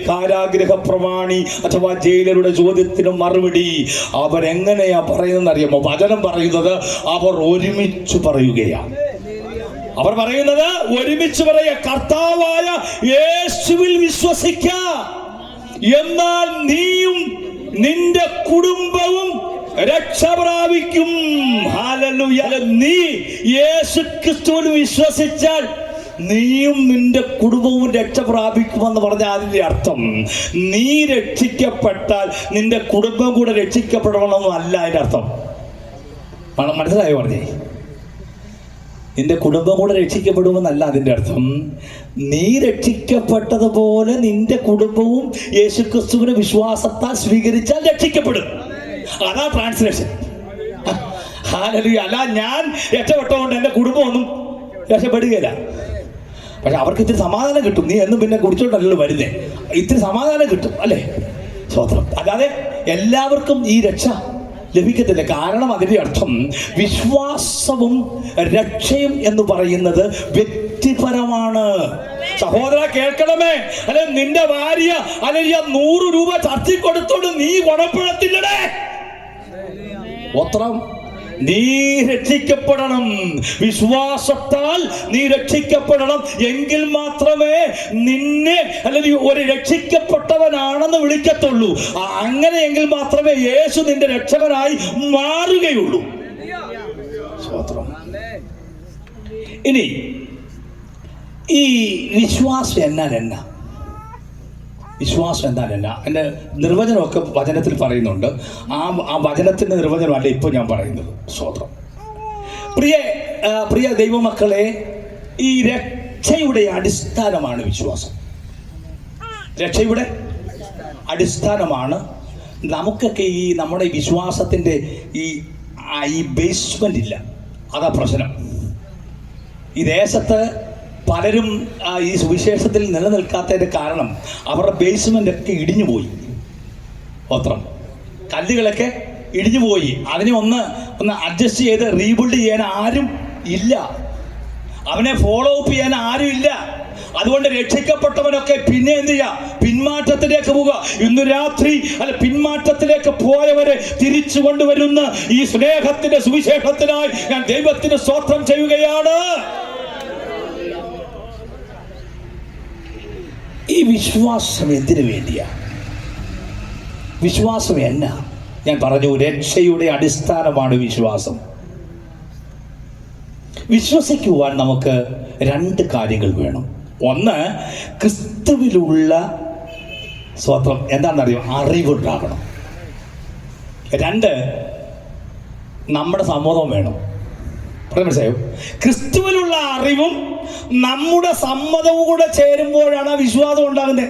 കാരാഗ്രഹ പ്രമാണി അഥവാ ജയിലരുടെ ചോദ്യത്തിന് മറുപടി അവരെങ്ങനെയാ പറയുന്നത് അറിയാമോ? വചനം പറയുന്നത് അവർ ഒരുമിച്ച് പറയുകയാണ്. അവർ പറയുന്നത് ഒരുമിച്ച് പറയുക, കർത്താവായ യേശുവിൽ വിശ്വസിക്ക, എന്നാൽ നീയും നിന്റെ കുടുംബവും രക്ഷ പ്രാപിക്കും. ഹല്ലേലൂയ. നീ യേശു ക്രിസ്തുവിൽ വിശ്വസിച്ചാൽ നീയും നിന്റെ കുടുംബവും രക്ഷ പ്രാപിക്കുമെന്ന് പറഞ്ഞാൽ അതിൻ്റെ അർത്ഥം നീ രക്ഷിക്കപ്പെട്ടാൽ നിന്റെ കുടുംബം കൂടെ രക്ഷിക്കപ്പെടണമെന്നൊന്നും അല്ല അതിൻ്റെ അർത്ഥം. മനസ്സിലായോ? പറഞ്ഞേ, നിന്റെ കുടുംബം കൂടെ രക്ഷിക്കപ്പെടുമെന്നല്ല അതിൻ്റെ അർത്ഥം. നീ രക്ഷിക്കപ്പെട്ടതുപോലെ നിന്റെ കുടുംബവും യേശുക്രിസ്തുവിനെ വിശ്വാസത്താൽ സ്വീകരിച്ചാൽ രക്ഷിക്കപ്പെടും. അതാ ട്രാൻസ്ലേഷൻ. ഹല്ലേലൂയ. അല്ല ഞാൻ രക്ഷപ്പെട്ടതുകൊണ്ട് എൻ്റെ കുടുംബമൊന്നും രക്ഷപ്പെടുകയില്ല. പക്ഷെ അവർക്ക് ഇത്തിരി സമാധാനം കിട്ടും. നീ എന്നും പിന്നെ കുടിച്ചോണ്ടല്ലോ വരുന്നേ, ഇത്തിരി സമാധാനം കിട്ടും അല്ലേ? സ്വത്രം. അല്ലാതെ എല്ലാവർക്കും ഈ രക്ഷ ലഭിക്കത്തില്ല. കാരണം അതിൻ്റെ അർത്ഥം വിശ്വാസവും രക്ഷയും എന്ന് പറയുന്നത് വ്യക്തിപരമാണ്. സഹോദര കേൾക്കണമേ, അല്ലെ നിന്റെ ഭാര്യ അല്ലെങ്കിൽ 100 രൂപ ചർച്ചയ്ക്ക് കൊടുത്തോണ്ട് നീ ഗുണപ്പെടത്തില്ലടേ. ഒത്രം നീ രക്ഷിക്കപ്പെടണം. വിശ്വാസത്താൽ നീ രക്ഷിക്കപ്പെടണം. എങ്കിൽ മാത്രമേ നിന്നെ അല്ലെങ്കിൽ ഒരു രക്ഷിക്കപ്പെട്ടവനാണെന്ന് വിളിക്കത്തുള്ളൂ. അങ്ങനെയെങ്കിൽ മാത്രമേ യേശു നിന്റെ രക്ഷകനായി മാറുകയുള്ളൂ. ഇനി ഈ വിശ്വാസം എന്നാ വിശ്വാസം എന്താണെന്ന എൻ്റെ നിർവചനമൊക്കെ വചനത്തിൽ പറയുന്നുണ്ട്. ആ വചനത്തിൻ്റെ നിർവചനമല്ല ഇപ്പോൾ ഞാൻ പറയുന്നത്. സ്തോത്രം. പ്രിയ ദൈവമക്കളെ, ഈ രക്ഷയുടെ അടിസ്ഥാനമാണ് വിശ്വാസം. രക്ഷയുടെ അടിസ്ഥാനമാണ്. നമുക്കൊക്കെ ഈ നമ്മുടെ വിശ്വാസത്തിൻ്റെ ഈ ബേസ്മെൻ്റ് ഇല്ല. അതാ പ്രശ്നം. ഈ ദേശത്ത് പലരും ഈ സുവിശേഷത്തിൽ നിലനിൽക്കാത്തതിൻ്റെ കാരണം അവരുടെ ബേസ്മെൻ്റ് ഒക്കെ ഇടിഞ്ഞു പോയി. ഒത്രം കല്ലുകളൊക്കെ ഇടിഞ്ഞു പോയി. അതിനെ ഒന്ന് അഡ്ജസ്റ്റ് ചെയ്ത് റീബിൽഡ് ചെയ്യാൻ ആരും ഇല്ല. അവനെ ഫോളോ അപ്പ് ചെയ്യാൻ ആരും ഇല്ല. അതുകൊണ്ട് രക്ഷിക്കപ്പെട്ടവനൊക്കെ പിന്നെ എന്ത് ചെയ്യുക? പിന്മാറ്റത്തിലേക്ക് പോവുക. ഇന്ന് രാത്രി പിന്മാറ്റത്തിലേക്ക് പോയവരെ തിരിച്ചു കൊണ്ടുവരുന്ന ഈ സ്നേഹത്തിന്റെ സുവിശേഷത്തിനായി ഞാൻ ദൈവത്തിന് സ്തോത്രം ചെയ്യുകയാണ്. ഈ വിശ്വാസം എന്തിനു വേണ്ടിയാ? വിശ്വാസം എന്നാ? ഞാൻ പറഞ്ഞു, രക്ഷയുടെ അടിസ്ഥാനമാണ് വിശ്വാസം. വിശ്വസിക്കുവാൻ നമുക്ക് 2 കാര്യങ്ങൾ വേണം. ഒന്ന്, ക്രിസ്തുവിലുള്ള സ്വത്രം എന്താണെന്നറിയോ? അറിവുണ്ടാകണം. 2, നമ്മുടെ സമ്മതം വേണം. മനസ്സിലായോ? ക്രിസ്തുവിലുള്ള അറിവും നമ്മുടെ സമ്മതവും കൂടെ ചേരുമ്പോഴാണ് വിശ്വാസം ഉണ്ടാകുന്നത്.